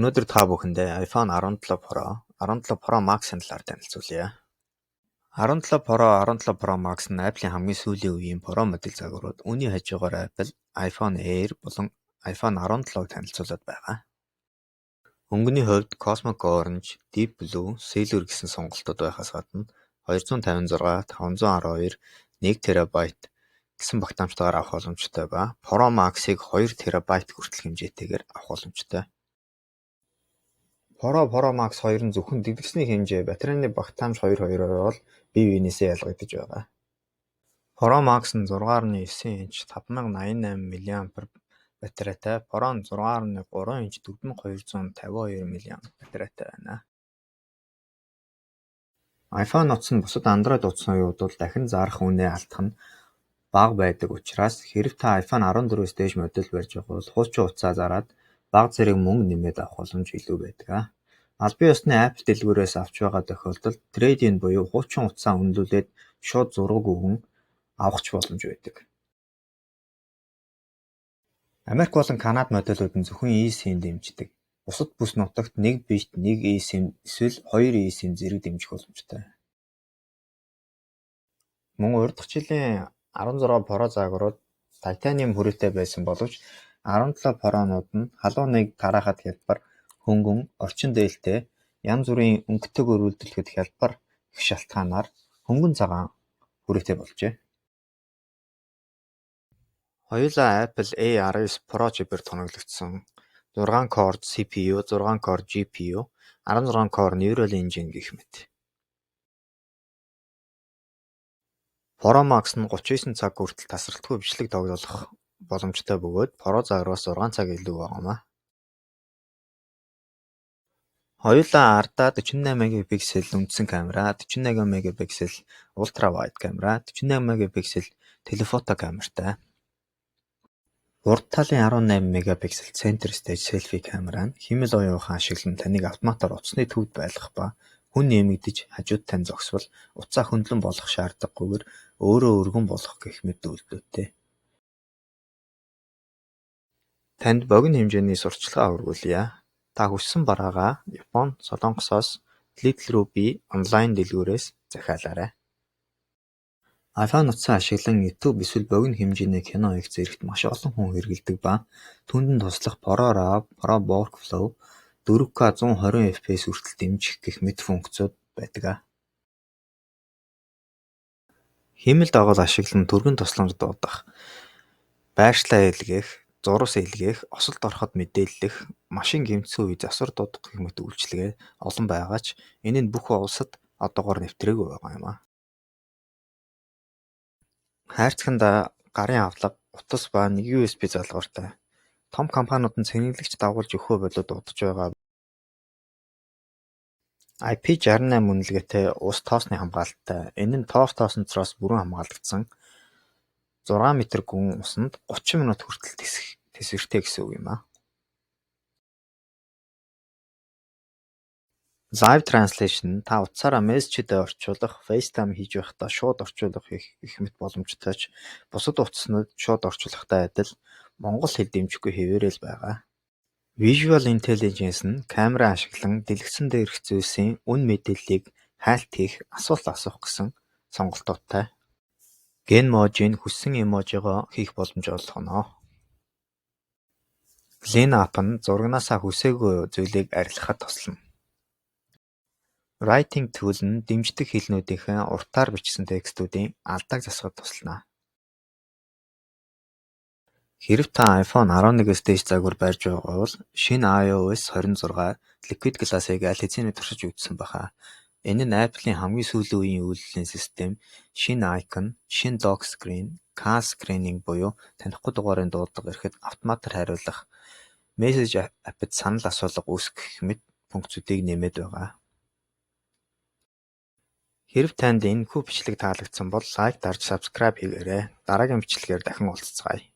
Өнөөдөр та бүхэндээ iPhone 17 Pro, 17 Pro Max-ын талаар танилцуулъя. 17 Pro, 17 Pro Max нь Apple-ийн хамгийн сүүлийн үеийн Pro модель загварууд. Үүний хажуугаар Apple iPhone Air болон iPhone 17-г танилцуулаад байгаа. Өнгөний хувьд Cosmic Orange, Deep Blue, Silver гэсэн сонголтууд байхаас гадна 256, 512, 1TB гэсэн багтаамжтайгаар авах боломжтой ба Pro Max-ыг 2TB хүртэл хэмжээтэйгээр авах боломжтой. Pro Max 2 нь зөвхөн дэгдсэний хэмжээ, батарейны багтаамж 2-2-оор бол бие биенээсээ ялгагдаж байгаа. Pro Max нь 6.9 инч 5088 мАh батарейтай, Pro нь 6.3 инч 4252 мАh батарейтай байна. iPhone утас нь бусад Android утасны уялдвал дахин зарах үнэ алдах нь бага байдаг учраас хэрэв та iPhone 14-өөс дээш модель барьж байгаа бол хуучин утсаа зараад бага зэрэг мөнгө нэмээд авах боломж илүү байдаг. Албан ёсны Apple дэлгүүрээс авч байгаа тохиолдолд трейд-ин буюу хуучин утсаа үнэлүүлээд шууд зураг өгөн авах ч боломж байдаг. Америк болон Канада модельүүд нь зөвхөн eSIM дэмждэг. Бусад бүс нутагт нэг бит нэг eSIM эсвэл хоёр eSIM зэрэг дэмжих боломжтой. Мөн урт дахь жилийн 16 Pro загварууд титаниум хүрээтэй байсан боловч 17 Pro-нууд нь халууныг тараахад хялбар, хөнгөн, орчин дээлтэй, янз бүрийн өнгөтэйг өргөлдөлөхөд хялбар их шалтгаанаар хөнгөн цагаан хүрээтэй болжээ. Хоёулаа Apple A19 Pro чипээр тоноглогдсон 6 core CPU, 6 core GPU, 16 core Neural Engine гэх мэт. Pro Max нь 39 цаг хүртэл тасралтгүй бичлэг тоглох боломжтой бөгөөд Pro загвараас 6 цаг илүү байгаамаа. Хоёулаа ардаа 48 мегапиксел үндсэн камера, 48 мегапиксел ультра wide камера, 48 мегапиксел телефото камертай. Урд талын 18 мегапиксел center stage selfie камера нь хэмэл оюухан ашиглан таныг автоматар утасны төвд байлгах ба хүн нэмэгдэж хажууд тань зогсвол утсаа хөндлөн болох шаардлагагүйгээр өөрөө өргөн болох гэх мэт үйлдэлтэй. Танд богино хэмжээний сурталчилгаа хүргүүлье. Та хүссэн бараагаа Японы, Солонгосоос Lidl руу бий онлайн дэлгүүрээс захиалаарай. iPhone утсаа ашиглан YouTube эсвэл богино хэмжээний кино их зэрэгт маш олон хүн хэрэглэдэг ба түүнд нь туслах Pro RAW, Pro Workflow, 4K 120 FPS хүртэл дэмжих гэх мэт функцүүд байдаг. Хэмэл дагуул ашиглан түргэн тусламж дуудах, байршлаа илгээх, зурвас илгээх, осолд ороход мэдээлэх, машин гэмтсэн үе засвар дуудах гэх мэт үйлчилгээ олон байгаа ч энэ нь бүх улсад одоогоор нэвтрээгүй байгаа юм. Хайрцагт гарын авлага, утас ба нэг USB залгууртай. Том компаниуд нь цэнэглэгч дагуулж өгөхөө болоод дуудаж байгаа. IP68 үнэлгээтэй ус тоосны хамгаалалттай. Энэ нь тоосноцроос бүрэн хамгаалагдсан 6 м гүн усанд 30 минут хүртэл тэсвэртэй гэсэн үг юм. Live translation та утсаараа мессежидээ орчуулах, FaceTime хийж байхдаа шууд орчуулах их мэт боломжтой ч бусад утаснууд шууд орчуулахтай адил монгол хэл дэмжихгүй хэвээрээ л байгаа. Visual Intelligence нь камера ашиглан дэлгэцэн дээрх зүйлсийн үн мэдээллийг хайлт хийх, асуулт асуух гэсэн сонголтуудтай. Genmoji-г хүссэн эможигоо хийх боломж олгоно. Clean App нь зурагнаасаа хүсээгүй зүйлийг арилгахад туслана. Writing Tool нь дэмждэг хэлнүүдийнхээ уртаар бичсэн текстүүдийн алдааг засахад туслана. Хэрэв та iPhone 11-ээс дээш загвар барьж байгаа бол шинэ iOS 26 Liquid Glass-ыг аль хэзээ туршиж үзсэн баха. Энэ нь Apple-ийн хамгийн сүүлийн үеийн үйлдвэрлэлийн систем, шинэ icon, шинэ lock screen, call screening буюу танихгүй дугаарыг дуудлага ирэхэд автоматар хариулах, мессеж аппд санал асуулга үүсгэх мэт функцүүдийг нэмээд байгаа. Хэрэв танд энэхүү бичлэг таалагдсан бол лайк дарж subscribe хийгээрэй. Дараагийн бичлэгээр дахин уулзцгаая.